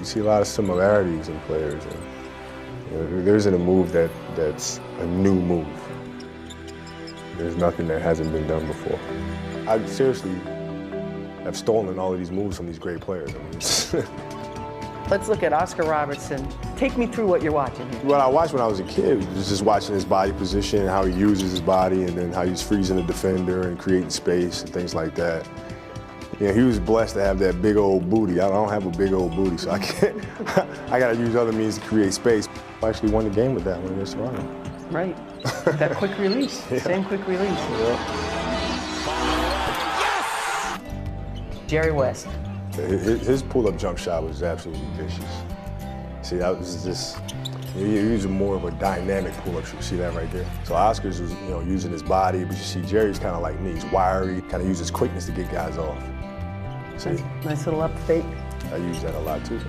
see a lot of similarities in players. And, there isn't a move that's a new move. There's nothing that hasn't been done before. I seriously have stolen all of these moves from these great players. I mean, let's look at Oscar Robertson. Take me through what you're watching here. What I watched when I was a kid was just watching his body position, how he uses his body, and then how he's freezing the defender and creating space and things like that. You know, he was blessed to have that big old booty. I don't have a big old booty, so I can't. I got to use other means to create space. I actually won the game with that one against Toronto. Right. That quick release. Yeah. Same quick release. Yeah. Yes! Jerry West. His pull-up jump shot was absolutely vicious. See, that was just, he was more of a dynamic pull-up shot. See that right there? So Oscar's was, using his body, but you see Jerry's kind of like me. He's wiry, kind of uses quickness to get guys off. See? Nice little up fake. I use that a lot too.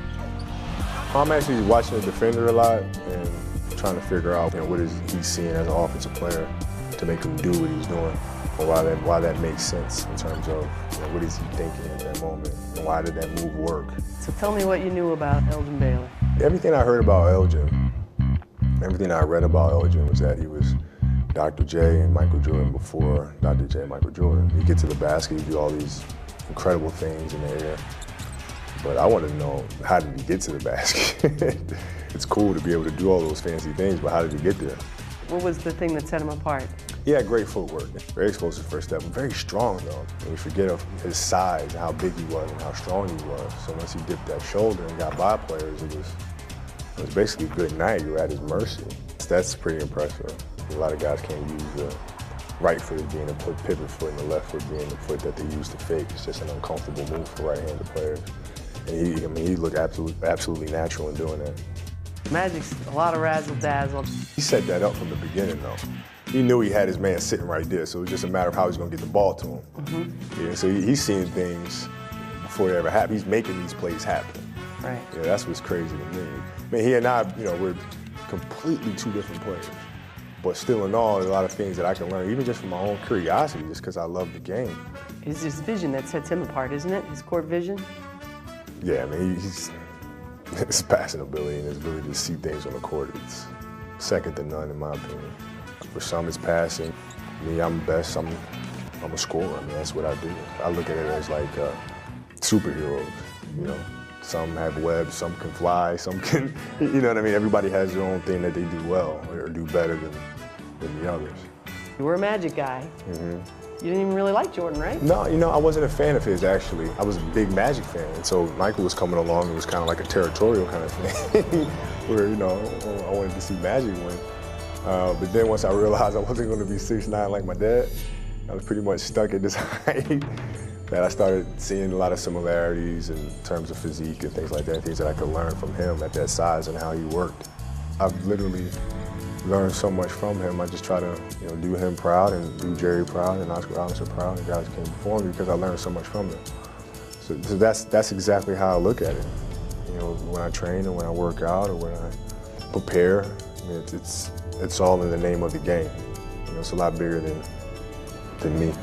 I'm actually watching the defender a lot and trying to figure out, what is he seeing as an offensive player to make him do what he's doing, or why that makes sense in terms of what is he thinking at that moment, and why did that move work. So tell me what you knew about Elgin Baylor. Everything I heard about Elgin, everything I read about Elgin was that he was Dr. J and Michael Jordan before Dr. J and Michael Jordan. He'd get to the basket, he'd do all these incredible things in the air. But I wanted to know, how did he get to the basket? It's cool to be able to do all those fancy things, but how did he get there? What was the thing that set him apart? He had great footwork, very explosive first step, very strong though. And you forget of his size, and how big he was, and how strong he was. So once he dipped that shoulder and got by players, it was basically good night. You were at his mercy. That's pretty impressive. A lot of guys can't use the right foot as being the pivot foot and the left foot being the foot that they use to fake. It's just an uncomfortable move for right-handed players. And he looked absolutely natural in doing that. Magic's a lot of razzle-dazzle. He set that up from the beginning, though. He knew he had his man sitting right there, so it was just a matter of how he's going to get the ball to him. Mm-hmm. Yeah, so he's seeing things before they ever happen. He's making these plays happen. Right. Yeah, that's what's crazy to me. I mean, he and I, we're completely two different players. But still in all, there's a lot of things that I can learn, even just from my own curiosity, just because I love the game. It's his vision that sets him apart, isn't it? His court vision? Yeah, I mean, his passing ability and his ability to see things on the court, it's second to none in my opinion. For some, it's passing. Me, I'm best. I'm a scorer. I mean, that's what I do. I look at it as like superheroes, Some have webs, some can fly, some can, you know what I mean? Everybody has their own thing that they do well or do better than the others. You were a Magic guy. Mm-hmm. You didn't even really like Jordan, right? No, I wasn't a fan of his, actually. I was a big Magic fan, and so Michael was coming along. It was kind of like a territorial kind of thing, where, I wanted to see Magic win. But then once I realized I wasn't going to be 6'9" like my dad, I was pretty much stuck at this height, that I started seeing a lot of similarities in terms of physique and things like that, things that I could learn from him at that size and how he worked. I've literally learned so much from him. I just try to, do him proud and do Jerry proud and Oscar Robinson proud and guys who came before me because I learned so much from them. So that's exactly how I look at it. When I train and when I work out or when I prepare, I mean, it's all in the name of the game. It's a lot bigger than me.